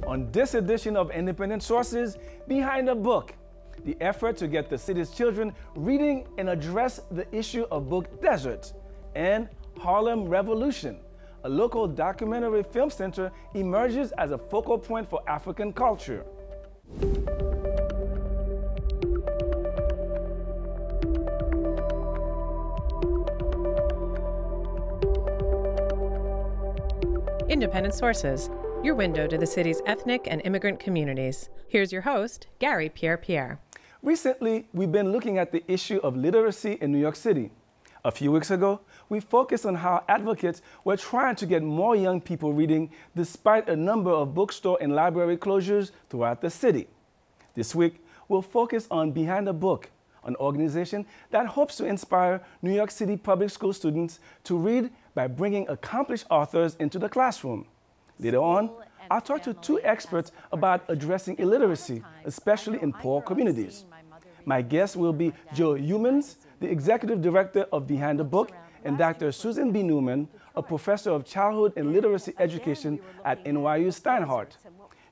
On this edition of Independent Sources, Behind the Book, the effort to get the city's children reading and address the issue of book deserts, and Harlem Revolution, a local documentary film center emerges as a focal point for African culture. Independent Sources, your window to the city's ethnic and immigrant communities. Here's your host, Garry Pierre-Pierre. Recently, we've been looking at the issue of literacy in New York City. A few weeks ago, we focused on how advocates were trying to get more young people reading despite a number of bookstore and library closures throughout the city. This week, we'll focus on Behind the Book, an organization that hopes to inspire New York City public school students to read by bringing accomplished authors into the classroom. Later on, I'll talk to two experts about addressing illiteracy, especially in poor communities. My guests will be Joe Humans, the executive director of Behind the Book, and Dr. Susan B. Newman, a professor of childhood and literacy education at NYU Steinhardt.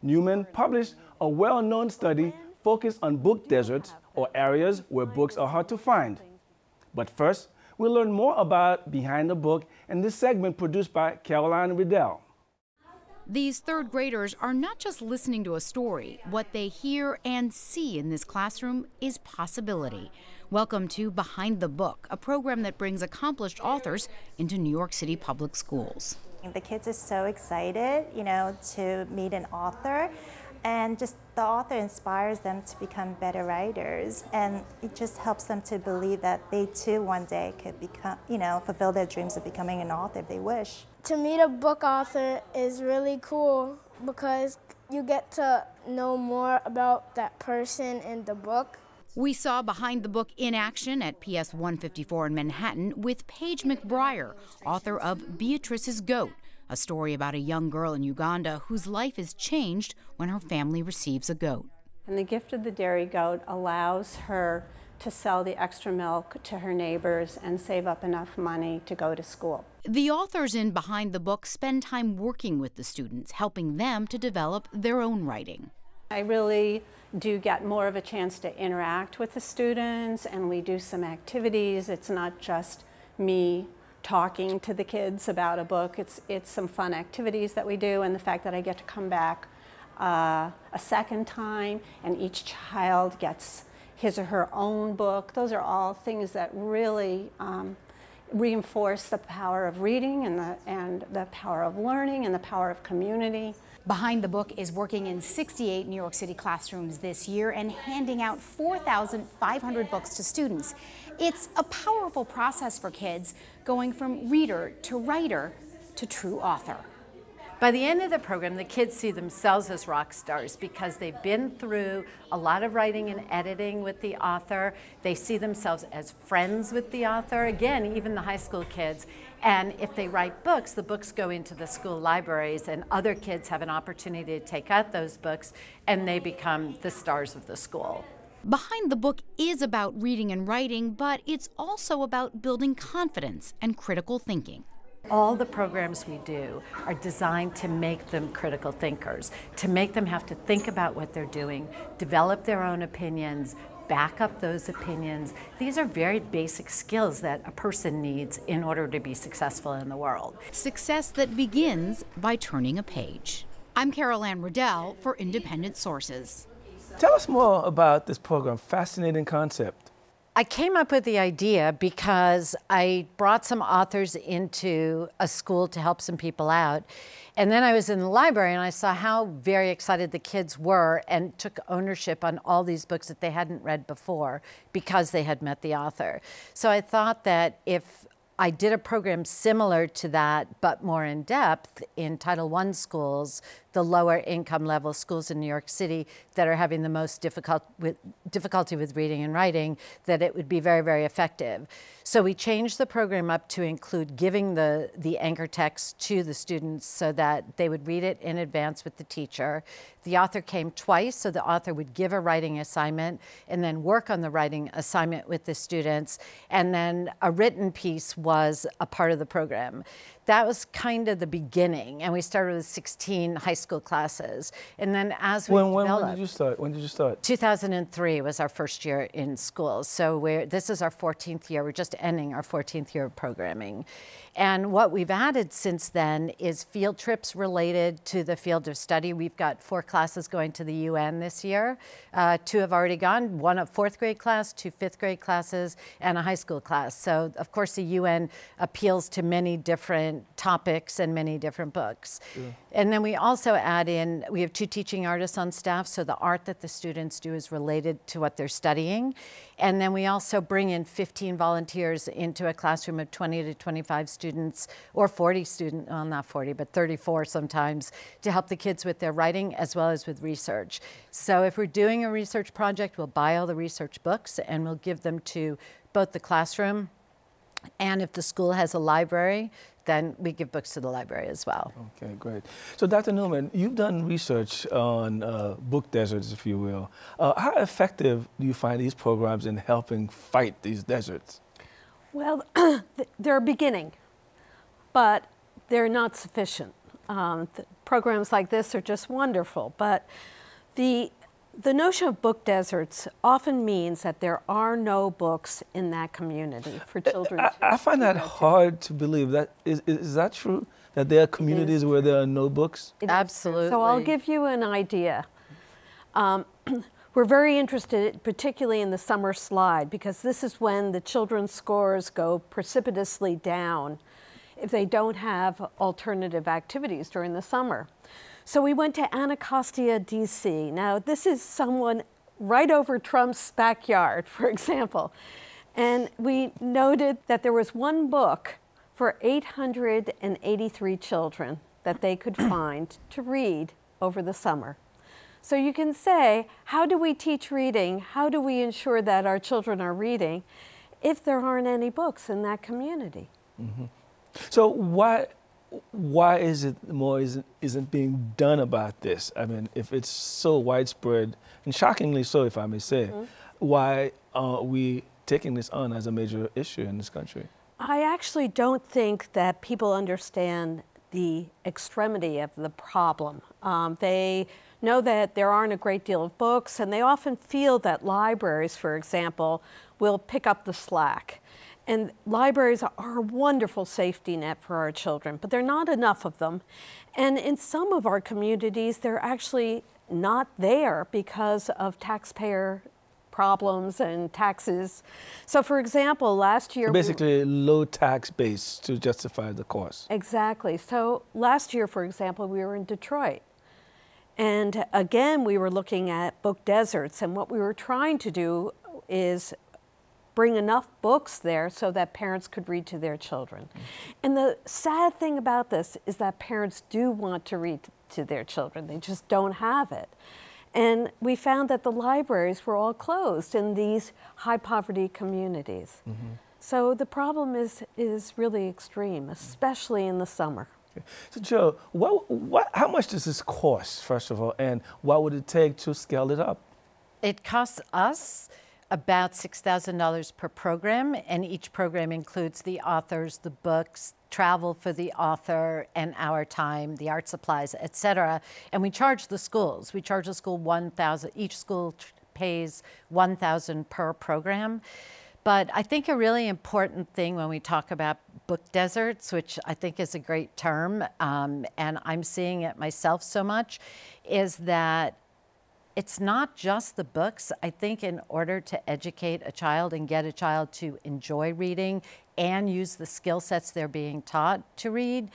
Newman published a well-known study focused on book deserts, or areas where books are hard to find. But first, we'll learn more about Behind the Book in this segment produced by Caroline Riddell. These third graders are not just listening to a story. What they hear and see in this classroom is possibility. Welcome to Behind the Book, a program that brings accomplished authors into New York City public schools. The kids are so excited, to meet an author, and just the author inspires them to become better writers, and it just helps them to believe that they too one day could become, fulfill their dreams of becoming an author if they wish. To meet a book author is really cool because you get to know more about that person in the book. We saw Behind the Book in action at PS 154 in Manhattan with Paige McBriar, author of Beatrice's Goat, a story about a young girl in Uganda whose life is changed when her family receives a goat. And the gift of the dairy goat allows her to sell the extra milk to her neighbors and save up enough money to go to school. The authors in Behind the Book spend time working with the students, helping them to develop their own writing. I really do get more of a chance to interact with the students, and we do some activities. It's not just me talking to the kids about a book. It's some fun activities that we do, and the fact that I get to come back a second time and each child gets his or her own book. Those are all things that really reinforce the power of reading and the power of learning and the power of community. Behind the Book is working in 68 New York City classrooms this year and handing out 4,500 books to students. It's a powerful process for kids, going from reader to writer to true author. By the end of the program, the kids see themselves as rock stars because they've been through a lot of writing and editing with the author. They see themselves as friends with the author, again, even the high school kids. And if they write books, the books go into the school libraries and other kids have an opportunity to take out those books and they become the stars of the school. Behind the Book is about reading and writing, but it's also about building confidence and critical thinking. All the programs we do are designed to make them critical thinkers, to make them have to think about what they're doing, develop their own opinions, back up those opinions. These are very basic skills that a person needs in order to be successful in the world. Success that begins by turning a page. I'm Caroline Riddell for Independent Sources. Tell us more about this program, fascinating concept. I came up with the idea because I brought some authors into a school to help some people out. And then I was in the library and I saw how very excited the kids were and took ownership on all these books that they hadn't read before because they had met the author. So I thought that if I did a program similar to that, but more in depth in Title I schools, the lower income level schools in New York City that are having the most difficulty with reading and writing, that it would be very, very effective. So we changed the program up to include giving the anchor text to the students so that they would read it in advance with the teacher. The author came twice, so the author would give a writing assignment and then work on the writing assignment with the students, and then a written piece was a part of the program. that was kind of the beginning, and we started with 16 high school classes. And then as we developed... When did you start? When did you start? 2003 was our first year in school. So this is our 14th year. We're just ending our 14th year of programming. And what we've added since then is field trips related to the field of study. We've got 4 classes going to the UN this year. 2 have already gone, 1 a 4th grade class, 2 5th grade classes, and a high school class. So of course the UN appeals to many different topics and many different books. Yeah. And then we also add in, we have 2 teaching artists on staff, so the art that the students do is related to what they're studying. And then we also bring in 15 volunteers into a classroom of 20 to 25 students, or 40 students, well, not 40, but 34 sometimes, to help the kids with their writing as well as with research. So if we're doing a research project, we'll buy all the research books and we'll give them to both the classroom, and if the school has a library, then we give books to the library as well. Okay, great. So Dr. Newman, you've done research on book deserts, if you will. How effective do you find these programs in helping fight these deserts? Well, they're beginning, but they're not sufficient. Programs like this are just wonderful, but the notion of book deserts often means that there are no books in that community for children. I find that hard to believe. Is that true? That there are communities where there are no books? Absolutely. So I'll give you an idea. We're very interested, particularly in the summer slide, because this is when the children's scores go precipitously down if they don't have alternative activities during the summer. So we went to Anacostia, DC. Now, this is someone right over Trump's backyard, for example. And we noted that there was 1 book for 883 children that they could find to read over the summer. So you can say, how do we teach reading? How do we ensure that our children are reading if there aren't any books in that community? Mm-hmm. So why is it more isn't being done about this? I mean, if it's so widespread, and shockingly so, if I may say, why are we taking this on as a major issue in this country? I actually don't think that people understand the extremity of the problem. They know that there aren't a great deal of books, and they often feel that libraries, for example, will pick up the slack. And libraries are a wonderful safety net for our children, but there are not enough of them. And in some of our communities, they're actually not there because of taxpayer problems and taxes. So for example, last year... Basically a low tax base to justify the cost. Exactly. So last year, for example, we were in Detroit. And again, we were looking at book deserts, and what we were trying to do is bring enough books there so that parents could read to their children. And the sad thing about this is that parents do want to read to their children. They just don't have it. And we found that the libraries were all closed in these high poverty communities. So the problem is really extreme, especially in the summer. Okay. So Joe, how much does this cost, first of all, and what would it take to scale it up? It costs us about $6,000 per program, and each program includes the authors, the books, travel for the author, and our time, the art supplies, etc. And we charge the schools. We charge the school $1,000. Each school pays $1,000 per program. But I think a really important thing when we talk about book deserts, which I think is a great term, and I'm seeing it myself so much, is that it's not just the books. I think in order to educate a child and get a child to enjoy reading and use the skill sets they're being taught to read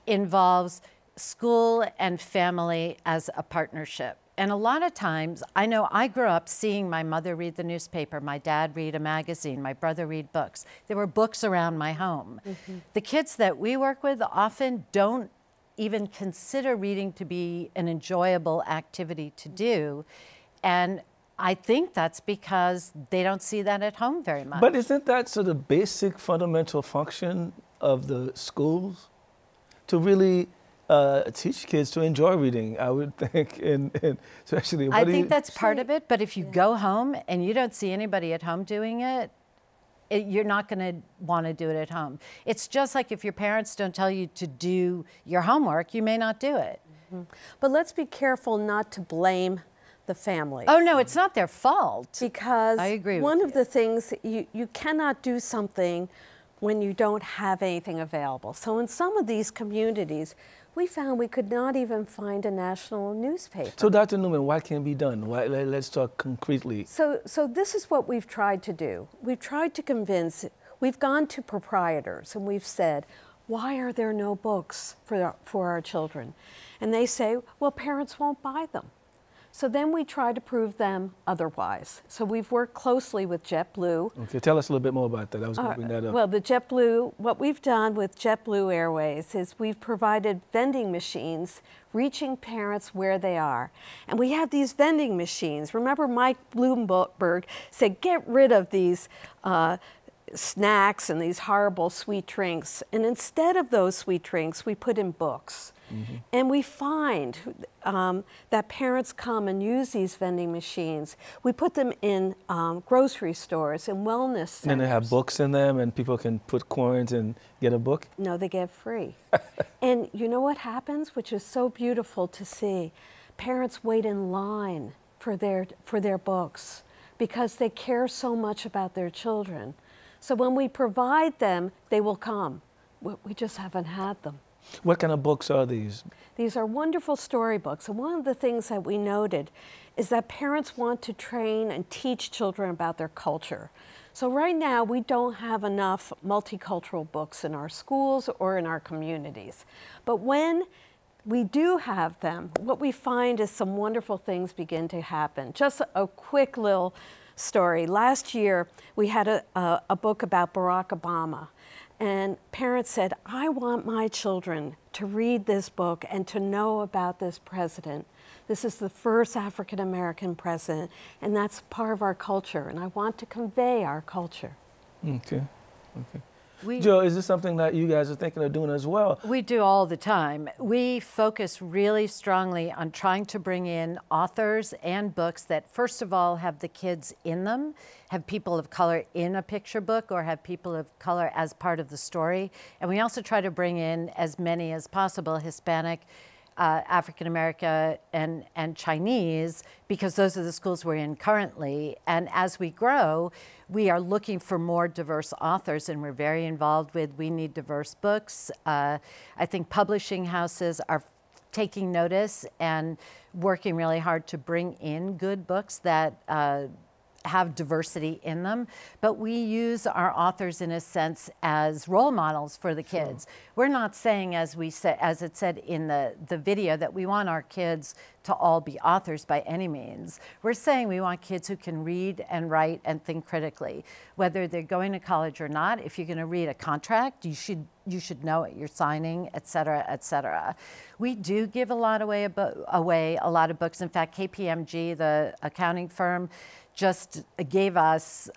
involves school and family as a partnership. And a lot of times, I know I grew up seeing my mother read the newspaper, my dad read a magazine, my brother read books. There were books around my home. The kids that we work with often don't even consider reading to be an enjoyable activity to do. And I think that's because they don't see that at home very much. But isn't that sort of basic fundamental function of the schools? To really teach kids to enjoy reading, I would think, and especially... I think that's part of it, but if you go home and you don't see anybody at home doing it, you're not going to want to do it at home. It's just like if your parents don't tell you to do your homework, you may not do it. Mm-hmm. But let's be careful not to blame the family. Oh no, it's not their fault. Because I agree one with of the things, you cannot do something when you don't have anything available. So in some of these communities, we found we could not even find a national newspaper. So Dr. Newman, what can be done? Let's talk concretely. So this is what we've tried to do. We've tried to convince, we've gone to proprietors and we've said, why are there no books for our children? And they say, well, parents won't buy them. So then we try to prove them otherwise. So we've worked closely with JetBlue. Okay, tell us a little bit more about that. I was going to bring that up. Well, the JetBlue, what we've done with JetBlue Airways is we've provided vending machines reaching parents where they are. And we have these vending machines. Remember Mike Bloomberg said, get rid of these snacks and these horrible sweet drinks. And instead of those sweet drinks, we put in books. Mm-hmm. And we find that parents come and use these vending machines. We put them in grocery stores and wellness centers. And they have books in them and people can put coins and get a book? No, they get free. And you know what happens, which is so beautiful to see? Parents wait in line for their books because they care so much about their children. So when we provide them, they will come. We just haven't had them. What kind of books are these? These are wonderful storybooks. And one of the things that we noted is that parents want to train and teach children about their culture. So right now, we don't have enough multicultural books in our schools or in our communities. But when we do have them, what we find is some wonderful things begin to happen. Just a quick little story. Last year, we had a book about Barack Obama. And parents said, I want my children to read this book and to know about this president. This is the first African-American president, and that's part of our culture, and I want to convey our culture. Okay, okay. Joe, is this something that you guys are thinking of doing as well? We do all the time. We focus really strongly on trying to bring in authors and books that, first of all, have the kids in them, have people of color in a picture book, or have people of color as part of the story. And we also try to bring in as many as possible Hispanic, African American, and Chinese, because those are the schools we're in currently. And as we grow, we are looking for more diverse authors, and we're very involved with We Need Diverse Books. I think publishing houses are taking notice and working really hard to bring in good books that have diversity in them, but we use our authors in a sense as role models for the kids. Sure. We're not saying, as it said in the video, that we want our kids to all be authors by any means. We're saying we want kids who can read and write and think critically. Whether they're going to college or not, if you're going to read a contract, you should know what you're signing, et cetera, et cetera. We do give away a lot of books. In fact, KPMG, the accounting firm, just gave us,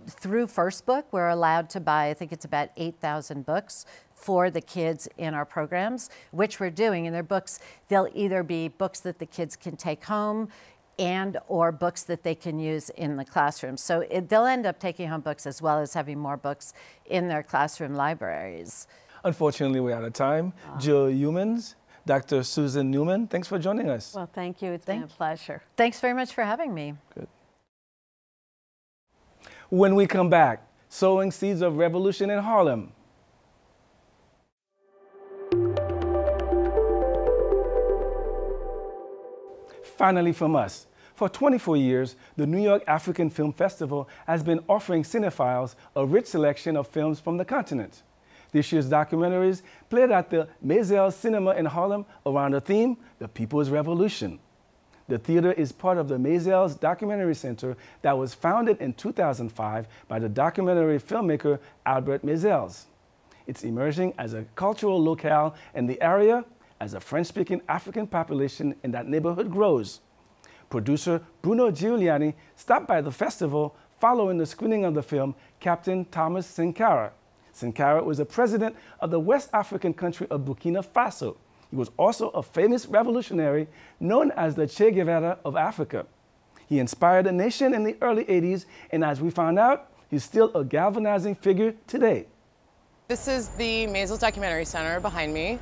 through First Book, we're allowed to buy, I think it's about 8,000 books for the kids in our programs, which we're doing. And they're books, they'll either be books that the kids can take home and or books that they can use in the classroom. So they'll end up taking home books as well as having more books in their classroom libraries. Unfortunately, we're out of time. Jill Youmans, Dr. Susan Newman, thanks for joining us. Well, thank you. It's been a pleasure. Thanks very much for having me. Good. When we come back, sowing seeds of revolution in Harlem. Finally from us, for 24 years, the New York African Film Festival has been offering cinephiles a rich selection of films from the continent. This year's documentaries played at the Maisel Cinema in Harlem around the theme, The People's Revolution. The theater is part of the Maisel's Documentary Center that was founded in 2005 by the documentary filmmaker Albert Maisels. It's emerging as a cultural locale in the area as the French-speaking African population in that neighborhood grows. Producer Bruno Giuliani stopped by the festival following the screening of the film Captain Thomas Sankara. Sankara was the president of the West African country of Burkina Faso. He was also a famous revolutionary known as the Che Guevara of Africa. He inspired the nation in the early 80s, and as we found out, he's still a galvanizing figure today. This is the Maysles Documentary Center behind me,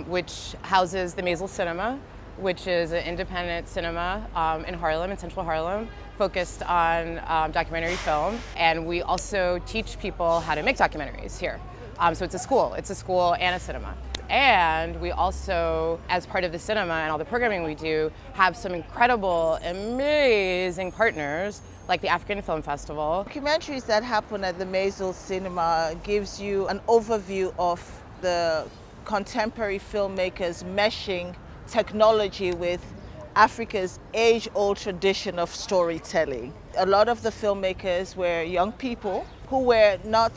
which houses the Maysles Cinema, which is an independent cinema in Harlem, in central Harlem, focused on documentary film. And we also teach people how to make documentaries here. So it's a school and a cinema. And we also, as part of the cinema and all the programming we do, have some incredible, amazing partners like the African Film Festival. Documentaries that happen at the Maysles Cinema gives you an overview of the contemporary filmmakers meshing technology with Africa's age-old tradition of storytelling. A lot of the filmmakers were young people who were not,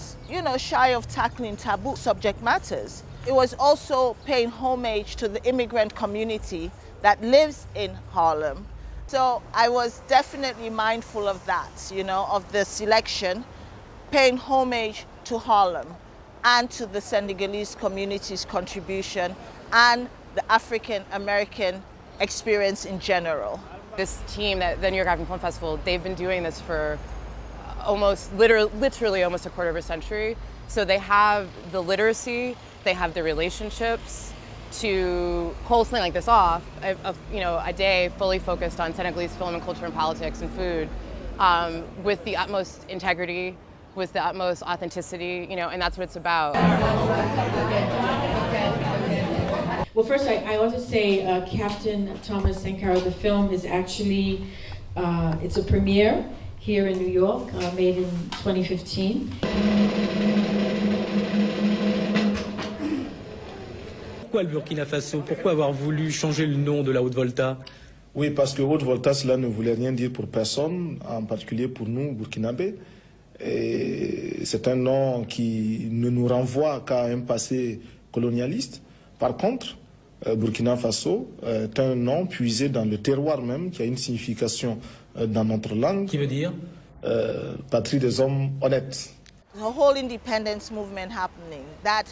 shy of tackling taboo subject matters. It was also paying homage to the immigrant community that lives in Harlem. So I was definitely mindful of that, of the selection, paying homage to Harlem and to the Senegalese community's contribution and the African American experience in general. This team, the New York African Film Festival, they've been doing this for literally almost a quarter of a century. So they have the literacy, they have the relationships to pull something like this off, a day fully focused on Senegalese film and culture and politics and food, with the utmost integrity, with the utmost authenticity, and that's what it's about. Well, first, I want to say Captain Thomas Sankara, the film is actually, it's a premiere here in New York, made in 2015. Pourquoi le Burkina Faso? Pourquoi avoir voulu changer le nom de la Haute-Volta? Oui, parce que Haute-Volta, cela ne voulait rien dire pour personne, en particulier pour nous, Burkinabés. Et c'est un nom qui ne nous renvoie qu'à un passé colonialiste. Par contre, Burkina Faso est un nom puisé dans le terroir même, qui a une signification dans notre langue. Qui veut dire patrie des hommes honnêtes. The whole independence movement happening, that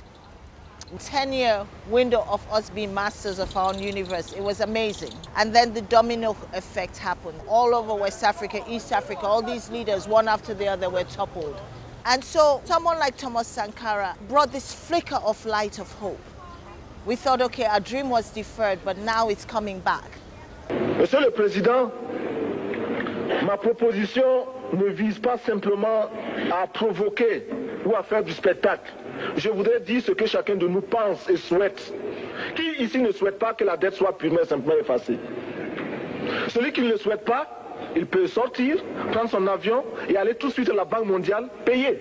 10-year window of us being masters of our own universe, it was amazing. And then the domino effect happened. All over West Africa, East Africa, all these leaders, one after the other, were toppled. And so someone like Thomas Sankara brought this flicker of light of hope. We thought, okay, our dream was deferred, but now it's coming back. Monsieur le Président, ma proposition ne vise pas simplement à provoquer ou à faire du spectacle. Je voudrais dire ce que chacun de nous pense et souhaite. Qui ici ne souhaite pas que la dette soit purement et simplement effacée? Celui qui ne le souhaite pas, il peut sortir, prendre son avion et aller tout de suite à la Banque mondiale payer.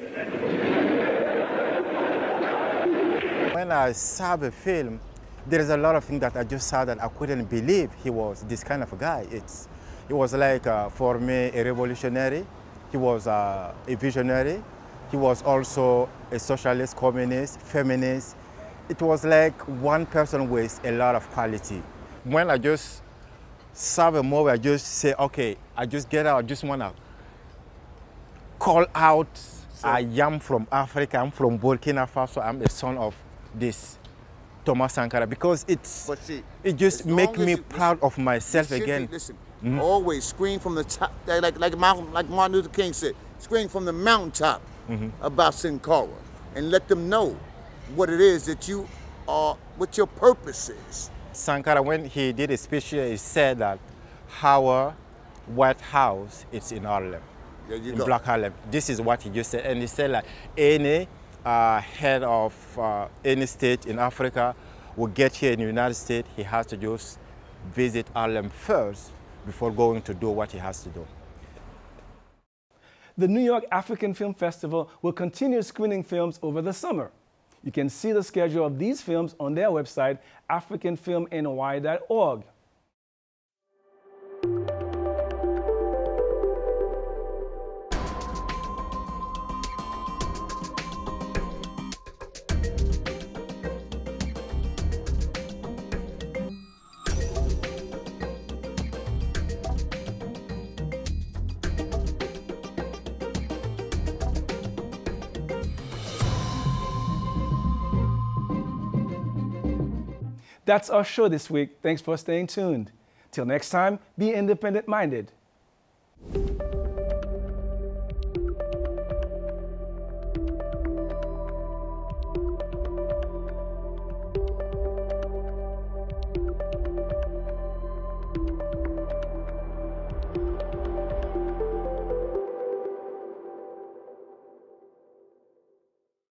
When I saw the film, there's a lot of things that I just saw that I couldn't believe he was this kind of a guy. He was like, for me, a revolutionary. He was a visionary. He was also a socialist, communist, feminist. It was like one person with a lot of quality. When I just saw the movie, I just say, okay, I just get out, I just want to call out, I am from Africa, I'm from Burkina Faso, I'm the son of this Thomas Sankara, because it just makes me proud of myself again. Listen, always scream from the top, like Martin Luther King said, scream from the mountaintop about Sankara and let them know what it is that you are, what your purpose is. Sankara, when he did a speech here, he said that our White House is in Harlem, in Black Harlem. This is what he just said. And he said like any head of any state in Africa will get here in the United States, he has to just visit Harlem first before going to do what he has to do. The New York African Film Festival will continue screening films over the summer. You can see the schedule of these films on their website, africanfilmny.org. That's our show this week. Thanks for staying tuned. Till next time, be independent-minded.